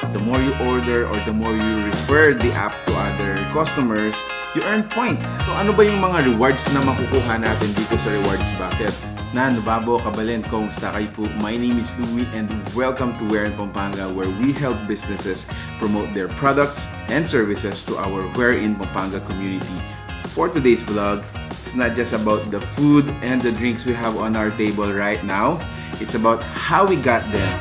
The more you order or the more you refer the app to other customers, you earn points. So ano ba yung mga rewards na makukuha natin dito sa rewards bucket? Nababo, kabalin, kumusta kayo po? My name is Louie and welcome to Where in Pampanga, where we help businesses promote their products and services to our Where in Pampanga community. For today's vlog, it's not just about the food and the drinks we have on our table right now. It's about how we got them.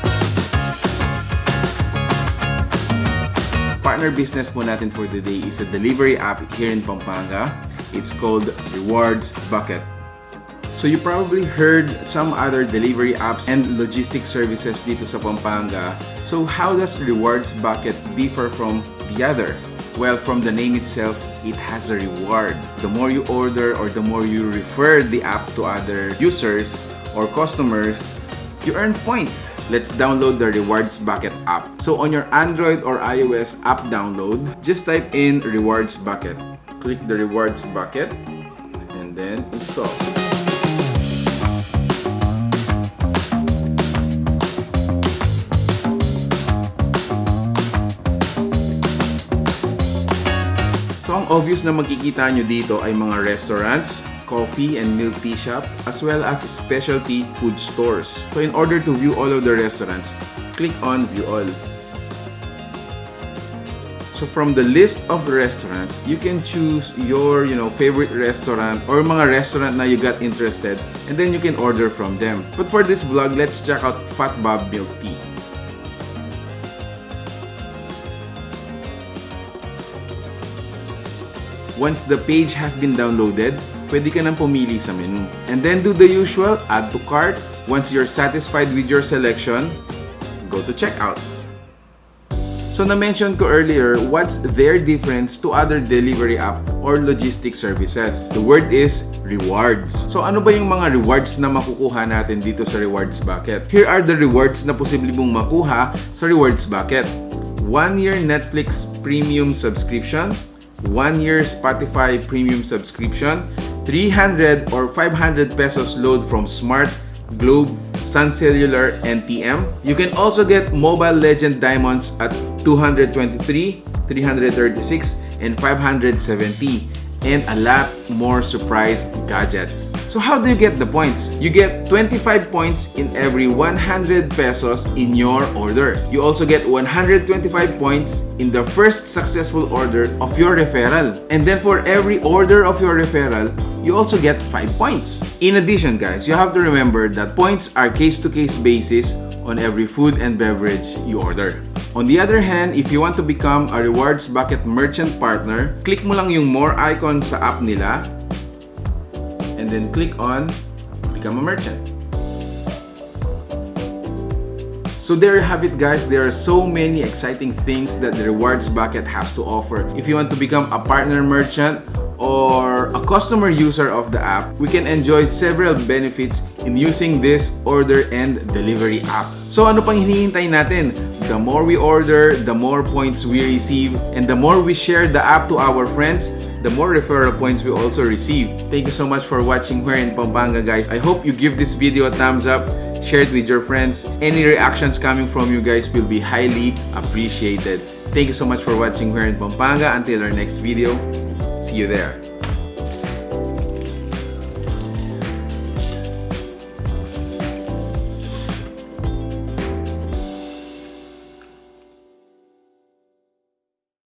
Partner business po natin for today is a delivery app here in Pampanga. It's called Rewards Bucket. So you probably heard some other delivery apps and logistics services dito sa Pampanga. So how does Rewards Bucket differ from the other? Well, from the name itself, it has a reward. The more you order or the more you refer the app to other users or customers, you earn points. Let's download the Rewards Bucket app. So on your Android or iOS app download, just type in Rewards Bucket. Click the Rewards Bucket and then install. So ang obvious na makikita nyo dito ay mga restaurants, coffee and milk tea shop, as well as specialty food stores. So in order to view all of the restaurants, click on View All. So from the list of restaurants, you can choose your favorite restaurant or mga restaurant na you got interested, and then you can order from them. But for this vlog, let's check out Fat Bob Milk Tea. Once the page has been downloaded, pwede ka nang pumili sa menu. And then do the usual, add to cart. Once you're satisfied with your selection, go to checkout. So na-mention ko earlier, what's their difference to other delivery app or logistics services? The word is rewards. So ano ba yung mga rewards na makukuha natin dito sa rewards bucket? Here are the rewards na posible mong makuha sa rewards bucket. 1-year Netflix premium subscription, 1-year Spotify premium subscription, 300 or 500 pesos load from Smart, Globe, Sun Cellular, and TM. You can also get Mobile Legend Diamonds at 223, 336, and 570, and a lot more surprise gadgets. So how do you get the points? You get 25 points in every 100 pesos in your order. You also get 125 points in the first successful order of your referral. And then for every order of your referral, you also get 5 points. In addition, guys, you have to remember that points are case-to-case basis on every food and beverage you order. On the other hand, if you want to become a Rewards Bucket merchant partner, click mo lang yung more icon sa app nila and then click on Become a Merchant. So there you have it, guys. There are so many exciting things that the Rewards Bucket has to offer. If you want to become a partner merchant or a customer user of the app, we can enjoy several benefits in using this order and delivery app. So ano pang hinihintay natin? The more we order, the more points we receive, and the more we share the app to our friends, the more referral points we also receive. Thank you so much for watching Where in Pampanga, guys. I hope you give this video a thumbs up, share it with your friends. Any reactions coming from you guys will be highly appreciated. Thank you so much for watching Where in Pampanga. Until our next video, see you there.